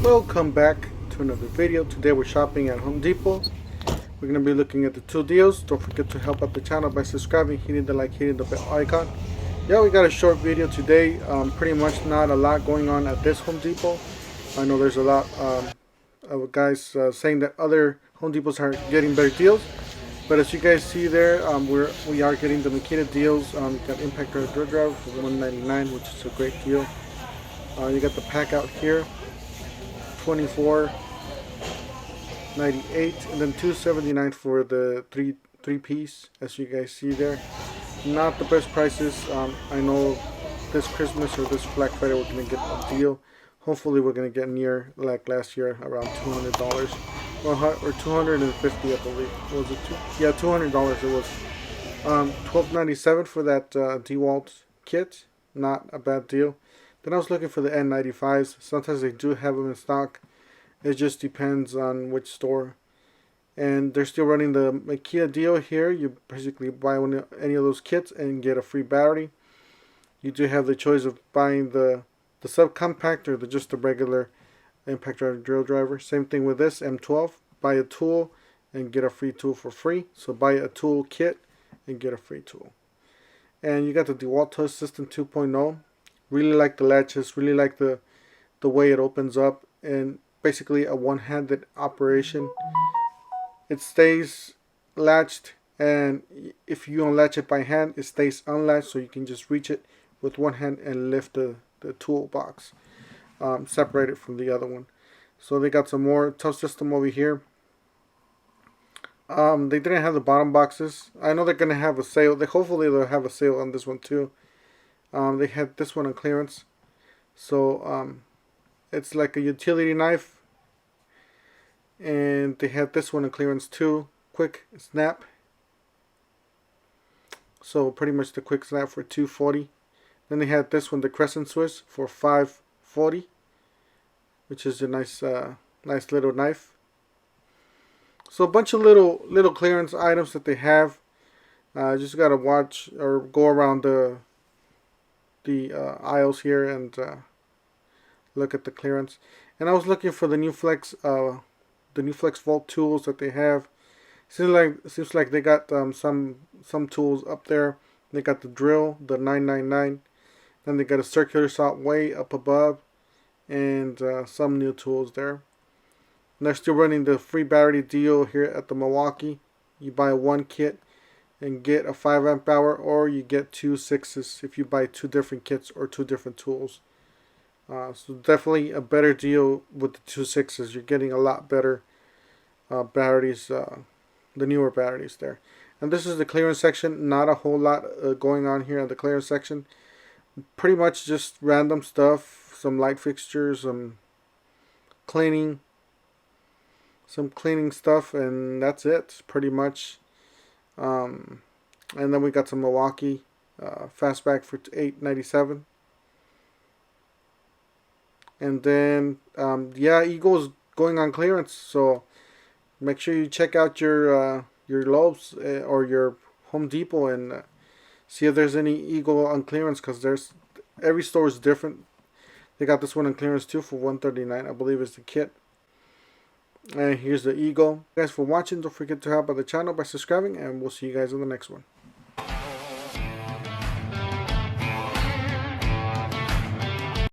Welcome back to another video. Today we're shopping at Home Depot. We're going to be looking at the two deals. Don't forget to help out the channel by subscribing, hitting the like, hitting the bell icon. Yeah, we got a short video today. Pretty much not a lot going on at this Home Depot. I know there's a lot of guys saying that other Home Depots are getting better deals. But as you guys see there, we are getting the Makita deals. Got Impact Drive for $199, which is a great deal. You got the pack out here, $24.98, and then $279 for the three piece, as you guys see there. Not the best prices. I know this Christmas or this Black Friday we're gonna get a deal. Hopefully we're gonna get near like last year, around $200, or $250, I believe. Was it yeah, $200 it was. $12.97 for that DeWalt kit. Not a bad deal. Then I was looking for the N95s. Sometimes they do have them in stock. It just depends on which store. And they're still running the Makita deal here. You basically buy any of those kits and get a free battery. You do have the choice of buying the subcompact or just the regular impact drill driver. Same thing with this M12. Buy a tool and get a free tool for free. So buy a tool kit and get a free tool. And you got the DeWalt Touch System 2.0. Really like the latches. Really like the way it opens up. And basically a one-handed operation. It stays latched, and if you unlatch it by hand, it stays unlatched, so you can just reach it with one hand and lift the toolbox, separate it from the other one. So they got some more Touch System over here. They didn't have the bottom boxes. I know they're gonna have a sale. Hopefully they'll have a sale on this one too. They had this one on clearance, so it's like a utility knife. And they had this one on clearance too. Quick snap. So pretty much the quick snap for $240. Then they had this one, the Crescent Swiss, for $540, which is a nice little knife. So a bunch of little clearance items that they have. Just gotta watch or go around the aisles here and look at the clearance. And I was looking for the new Flex Vault tools that they have. Seems like they got some tools up there. They got the drill, the 999. Then they got a circular saw way up above, and some new tools there. And they're still running the free battery deal here at the Milwaukee. You buy one kit and get a 5 amp hour, or you get 2 6s if you buy 2 different kits or 2 different tools. So definitely a better deal with the 2 6s. You're getting a lot better batteries, the newer batteries there. And this is the clearance section. Not a whole lot going on here in the clearance section. Pretty much just random stuff, some light fixtures, some cleaning stuff, and that's it pretty much. And then we got some Milwaukee fastback for $8.97. And then, yeah, Eagle's going on clearance, so make sure you check out your Lowe's or your Home Depot and see if there's any Eagle on clearance, because every store is different. They got this one on clearance too for $139, I believe is the kit. And here's the Eagle. Thanks for watching. Don't forget to help out the channel by subscribing, and we'll see you guys in the next one.